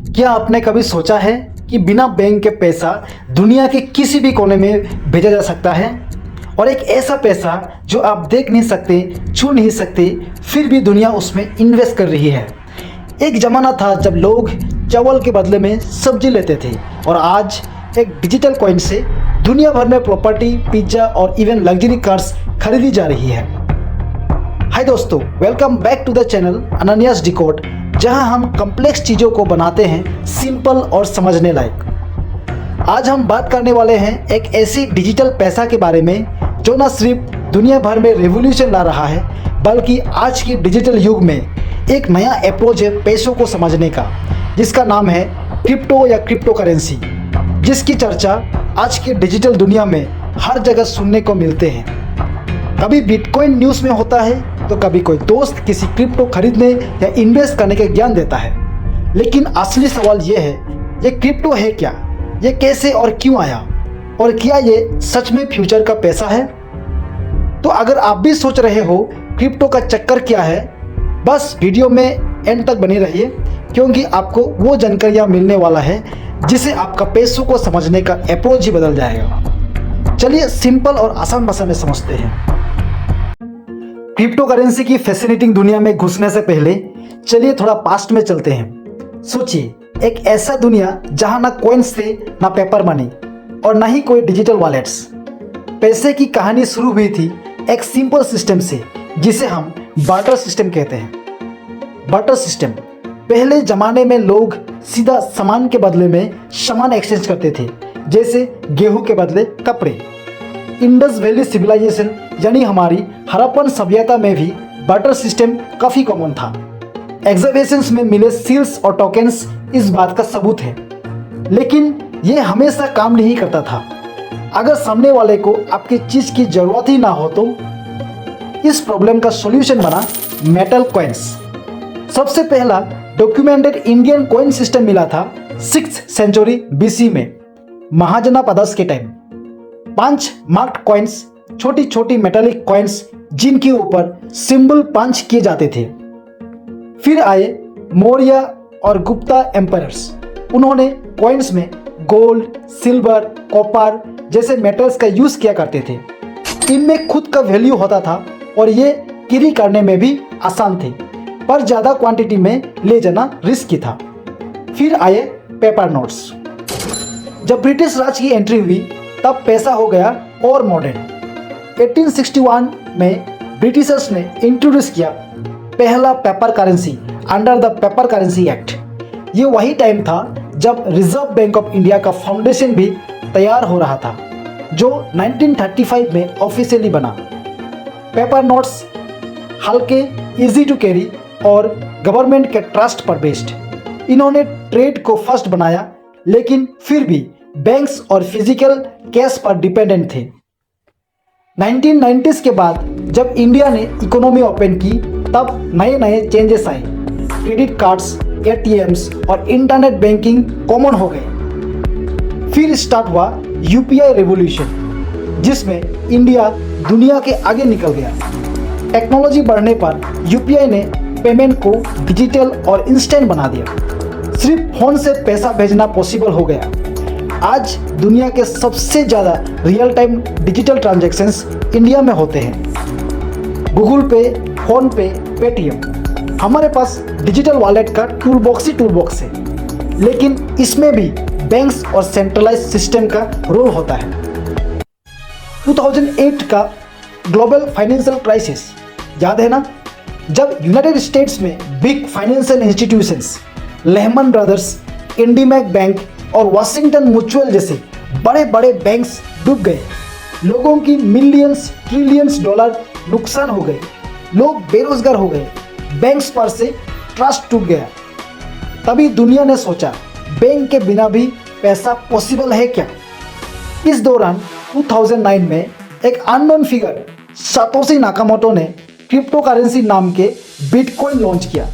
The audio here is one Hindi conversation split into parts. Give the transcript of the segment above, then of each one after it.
क्या आपने कभी सोचा है कि बिना बैंक के पैसा दुनिया के किसी भी कोने में भेजा जा सकता है? और एक ऐसा पैसा जो आप देख नहीं सकते, छू नहीं सकते, फिर भी दुनिया उसमें इन्वेस्ट कर रही है। एक ज़माना था जब लोग चावल के बदले में सब्जी लेते थे, और आज एक डिजिटल कॉइन से दुनिया भर में प्रॉपर्टी, पिज्ज़ा और इवन लग्जरी कार्स खरीदी जा रही है। हाय दोस्तों, welcome back to the channel Ananya's decode, जहां हम कॉम्प्लेक्स चीज़ों को बनाते हैं सिंपल और समझने लायक। आज हम बात करने वाले हैं एक ऐसी डिजिटल पैसा के बारे में जो न सिर्फ दुनिया भर में रेवोल्यूशन ला रहा है, बल्कि आज की डिजिटल युग में एक नया अप्रोच है पैसों को समझने का, जिसका नाम है क्रिप्टो या क्रिप्टो करेंसी, जिसकी चर्चा आज की डिजिटल दुनिया में हर जगह सुनने को मिलते हैं। कभी बिटकॉइन न्यूज़ में होता है तो कभी कोई दोस्त किसी क्रिप्टो खरीदने या इन्वेस्ट करने के ज्ञान देता है। लेकिन असली सवाल ये है, ये क्रिप्टो है क्या, ये कैसे और क्यों आया, और क्या ये सच में फ्यूचर का पैसा है? तो अगर आप भी सोच रहे हो क्रिप्टो का चक्कर क्या है, बस वीडियो में एंड तक बने रहिए, क्योंकि आपको वो जानकारियाँ मिलने वाला है जिससे आपका पैसों को समझने का अप्रोच ही बदल जाएगा। चलिए सिंपल और आसान भाषा में समझते हैं। क्रिप्टो करेंसी की फैसिनेटिंग दुनिया में घुसने से पहले चलिए थोड़ा पास्ट में चलते हैं। सोचिए, एक ऐसा दुनिया जहां ना कॉइन्स थे, ना पेपर मनी और ना ही कोई डिजिटल वॉलेट्स। पैसे की कहानी शुरू हुई थी एक सिंपल सिस्टम से, जिसे हम बार्टर सिस्टम कहते हैं। बार्टर सिस्टम, पहले जमाने में लोग सीधा सामान के बदले में सामान एक्सचेंज करते थे, जैसे गेहूं के बदले कपड़े। इंडस वैली सिविलाइजेशन यानी हमारी हड़प्पन सभ्यता में भी बार्टर सिस्टम काफ़ी कॉमन था। एग्जीबिशंस में मिले सील्स और टोकन्स इस बात का सबूत है। लेकिन ये हमेशा काम नहीं करता था। अगर सामने वाले को आपकी चीज़ की ज़रूरत ही ना हो तो इस प्रॉब्लम का सॉल्यूशन बना मेटल कॉइन्स। सबसे पहला डॉक्यूमेंटेड इंडियन कॉइन सिस्टम मिला था 6th सेंचुरी BC में, महाजनापदस के टाइम। 5 मार्क्ड कॉइन्स, छोटी छोटी मेटालिक कॉइन्स जिनके ऊपर सिंबल पंच किए जाते थे। फिर आए मौर्य और गुप्ता एम्पायर्स। उन्होंने कॉइन्स में गोल्ड, सिल्वर, कॉपर जैसे मेटल्स का यूज किया करते थे। इनमें खुद का वैल्यू होता था और ये कैरी करने में भी आसान थे, पर ज़्यादा क्वांटिटी में ले जाना रिस्की था। फिर आए पेपर नोट्स। जब ब्रिटिश राज की एंट्री हुई तब पैसा हो गया और मॉडर्न। 1861 में ब्रिटिशर्स ने इंट्रोड्यूस किया पहला paper currency under the paper currency act. ये वही टाइम था जब रिजर्व बैंक ऑफ इंडिया का फाउंडेशन भी तैयार हो रहा था, जो 1935 में ऑफिशियली बना। पेपर नोट्स हल्के, इजी टू कैरी और गवर्नमेंट के ट्रस्ट पर बेस्ड। इन्होंने ट्रेड को फर्स्ट बनाया, लेकिन फिर भी बैंक्स और फिजिकल कैश पर डिपेंडेंट थे। 1990s के बाद जब इंडिया ने इकोनॉमी ओपन की, तब नए नए चेंजेस आए। क्रेडिट कार्ड्स, ATMs और इंटरनेट बैंकिंग कॉमन हो गए। फिर स्टार्ट हुआ UPI रेवोल्यूशन, जिसमें इंडिया दुनिया के आगे निकल गया। टेक्नोलॉजी बढ़ने पर UPI ने पेमेंट को डिजिटल और इंस्टेंट बना दिया। सिर्फ फोन से पैसा भेजना पॉसिबल हो गया। आज दुनिया के सबसे ज़्यादा real time digital transactions India में होते हैं। गूगल पे, फोन पे, पेटीएम। हमारे पास डिजिटल वॉलेट का टूल बॉक्स है, लेकिन इसमें भी बैंक्स और सेंट्रलाइज सिस्टम का रोल होता है। 2008 का ग्लोबल फाइनेंशियल क्राइसिस याद है ना, जब यूनाइटेड स्टेट्स में big financial institutions, Lehman Brothers, IndyMac bank और वाशिंगटन म्यूचुअल जैसे बड़े बड़े बैंक्स डूब गए। लोगों की मिलियंस ट्रिलियंस डॉलर नुकसान हो गए, लोग बेरोजगार हो गए, बैंक्स पर से ट्रस्ट टूट गया। तभी दुनिया ने सोचा, बैंक के बिना भी पैसा पॉसिबल है क्या? इस दौरान 2009 में एक अननोन फिगर सातोशी नाकामोटो ने क्रिप्टो करेंसी नाम के बिटकॉइन लॉन्च किया।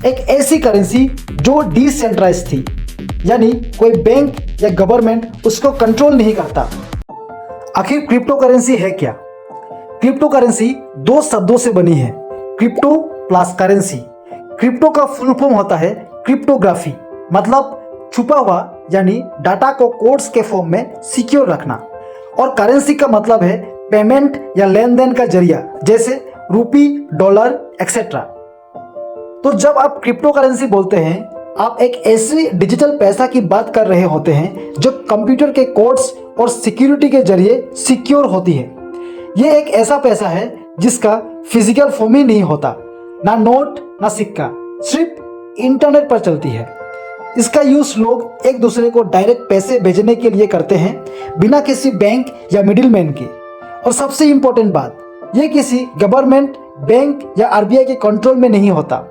एक ऐसी करेंसी जो डिसेंट्रलाइज थी, यानी कोई बैंक या गवर्नमेंट उसको कंट्रोल नहीं करता। आखिर क्रिप्टो करेंसी है क्या? क्रिप्टो करेंसी 2 शब्दों से बनी है, क्रिप्टो प्लस करेंसी। क्रिप्टो का फुल फॉर्म होता है क्रिप्टोग्राफी, मतलब छुपा हुआ यानी डाटा को कोड्स के फॉर्म में सिक्योर रखना। और करेंसी का मतलब है पेमेंट या लेन देन का जरिया, जैसे रुपी, डॉलर एक्सेट्रा। तो जब आप क्रिप्टो करेंसी बोलते हैं, आप एक ऐसे डिजिटल पैसा की बात कर रहे होते हैं जो कंप्यूटर के कोड्स और सिक्योरिटी के जरिए सिक्योर होती है। ये एक ऐसा पैसा है जिसका फिजिकल फॉर्म ही नहीं होता, ना नोट ना सिक्का, सिर्फ इंटरनेट पर चलती है। इसका यूज लोग एक दूसरे को डायरेक्ट पैसे भेजने के लिए करते हैं, बिना किसी बैंक या मिडिलमैन के। और सबसे इंपॉर्टेंट बात, ये किसी गवर्नमेंट, बैंक या आरबीआई के कंट्रोल में नहीं होता।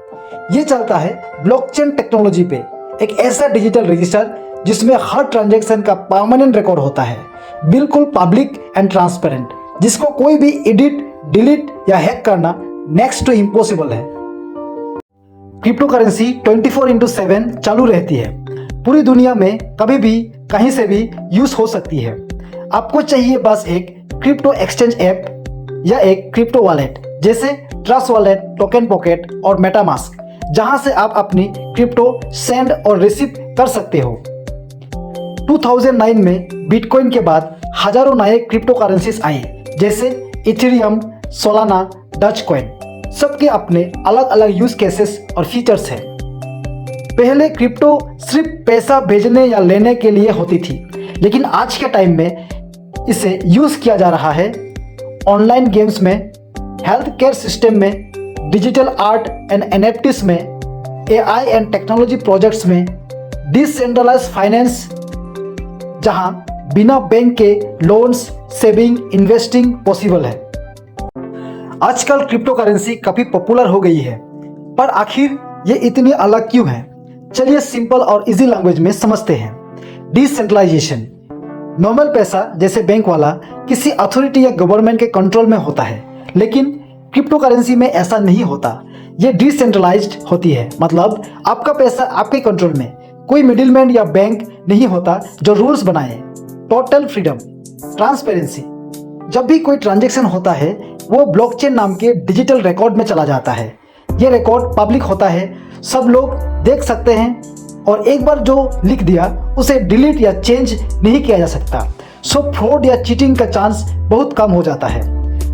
ये चलता है ब्लॉकचेन टेक्नोलॉजी पे, एक ऐसा डिजिटल रजिस्टर जिसमें हर ट्रांजैक्शन का परमानेंट रिकॉर्ड होता है, बिल्कुल पब्लिक एंड ट्रांसपेरेंट, जिसको कोई भी एडिट, डिलीट या हैक करना नेक्स्ट टू इम्पॉसिबल है। क्रिप्टो करेंसी 24/7 चालू रहती है। पूरी दुनिया में कभी भी कहीं से भी यूज हो सकती है। आपको चाहिए बस एक क्रिप्टो एक्सचेंज ऐप या एक क्रिप्टो वॉलेट, जैसे ट्रस्ट वॉलेट, टोकन पॉकेट और मेटामास्क, जहां से आप अपनी क्रिप्टो सेंड और रिसीव कर सकते हो। 2009 में बिटकॉइन के बाद हजारों नए क्रिप्टो करेंसीज आए, जैसे इथेरियम, सोलाना, डच कॉइन। सबके अपने अलग अलग यूज केसेस और फीचर्स हैं। पहले क्रिप्टो सिर्फ पैसा भेजने या लेने के लिए होती थी, लेकिन आज के टाइम में इसे यूज किया जा रहा है ऑनलाइन गेम्स में, हेल्थ केयर सिस्टम में, डिजिटल आर्ट एंड एनएफटीज में, एआई एंड टेक्नोलॉजी प्रोजेक्ट्स में, डिसेंट्रलाइज्ड फाइनेंस, जहां बिना बैंक के लोन्स, सेविंग, इन्वेस्टिंग पॉसिबल है। आजकल क्रिप्टो करेंसी काफी पॉपुलर हो गई है, पर आखिर ये इतनी अलग क्यों है? चलिए सिंपल और इजी लैंग्वेज में समझते हैं। डिसेंट्रलाइजेशन, नॉर्मल पैसा जैसे बैंक वाला किसी अथॉरिटी या गवर्नमेंट के कंट्रोल में होता है, लेकिन क्रिप्टो करेंसी में ऐसा नहीं होता। ये डिसेंट्रलाइज्ड होती है, मतलब आपका पैसा आपके कंट्रोल में, कोई मिडिलमैन या बैंक नहीं होता जो रूल्स बनाए। टोटल फ्रीडम, ट्रांसपेरेंसी, जब भी कोई ट्रांजैक्शन होता है वो ब्लॉकचेन नाम के डिजिटल रिकॉर्ड में चला जाता है। ये रिकॉर्ड पब्लिक होता है, सब लोग देख सकते हैं, और एक बार जो लिख दिया उसे डिलीट या चेंज नहीं किया जा सकता। सो फ्रॉड या चीटिंग का चांस बहुत कम हो जाता है।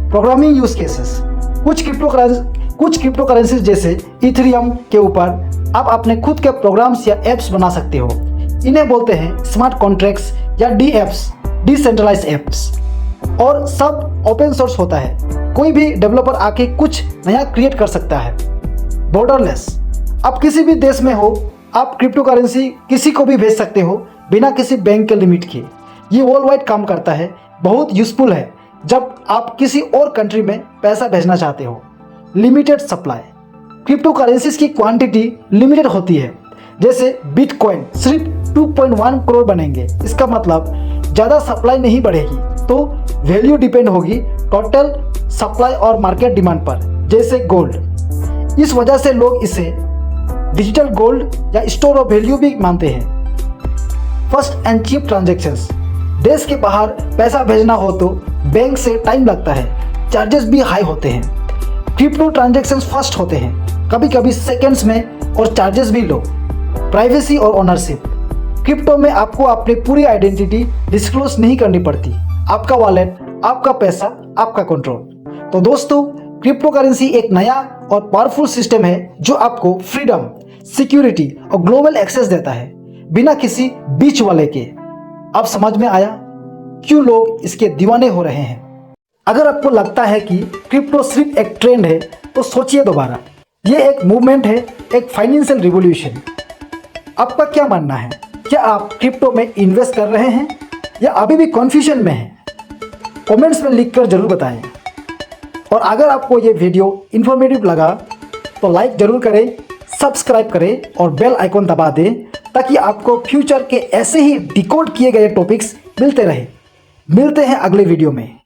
प्रोग्रामिंग यूज केसेस, कुछ क्रिप्टो करेंसीज जैसे इथेरियम के ऊपर आप अपने खुद के प्रोग्राम्स या एप्स बना सकते हो। इन्हें बोलते हैं स्मार्ट कॉन्ट्रैक्ट्स या डीएप्स, डिसेंट्रलाइज्ड एप्स, और सब ओपन सोर्स होता है। कोई भी डेवलपर आके कुछ नया क्रिएट कर सकता है। बॉर्डरलेस, आप किसी भी देश में हो, आप क्रिप्टो करेंसी किसी को भी भेज सकते हो बिना किसी बैंक के लिमिट के। ये वर्ल्ड वाइड काम करता है, बहुत यूजफुल है जब आप किसी और कंट्री में पैसा भेजना चाहते हो। लिमिटेड सप्लाई, क्रिप्टो करेंसीज की क्वांटिटी लिमिटेड होती है, जैसे बिटकॉइन सिर्फ 2.1 करोड़ बनेंगे। इसका मतलब ज़्यादा सप्लाई नहीं बढ़ेगी, तो वैल्यू डिपेंड होगी टोटल सप्लाई और मार्केट डिमांड पर, जैसे गोल्ड। इस वजह से लोग इसे डिजिटल गोल्ड या स्टोर ऑफ वैल्यू भी मानते हैं। फर्स्ट एंड चीप ट्रांजैक्शंस, देश के बाहर पैसा भेजना हो तो बैंक से टाइम लगता है, चार्जेस भी हाई होते हैं। क्रिप्टो ट्रांजैक्शंस फर्स्ट होते हैं, कभी कभी सेकंड्स में, और चार्जेस भी लो। प्राइवेसी और ओनरशिप, क्रिप्टो में आपको अपनी पूरी आइडेंटिटी डिस्क्लोज नहीं करनी पड़ती। आपका वॉलेट, आपका पैसा, आपका कंट्रोल। तो दोस्तों, क्रिप्टो करेंसी एक नया और पावरफुल सिस्टम है जो आपको फ्रीडम, सिक्योरिटी और ग्लोबल एक्सेस देता है, बिना किसी बीच वाले के। अब समझ में आया क्यों लोग इसके दीवाने हो रहे हैं। अगर आपको लगता है कि क्रिप्टो सिर्फ एक ट्रेंड है तो सोचिए दोबारा। ये एक मूवमेंट है, एक फाइनेंशियल रिवॉल्यूशन। आपका क्या मानना है? क्या आप क्रिप्टो में इन्वेस्ट कर रहे हैं या अभी भी कन्फ्यूजन में हैं? कमेंट्स में लिखकर जरूर बताएं। और अगर आपको ये वीडियो इन्फॉर्मेटिव लगा तो लाइक जरूर करें, सब्सक्राइब करें और बेल आइकॉन दबा दें, ताकि आपको फ्यूचर के ऐसे ही डिकोड किए गए टॉपिक्स मिलते रहे। मिलते हैं अगले वीडियो में।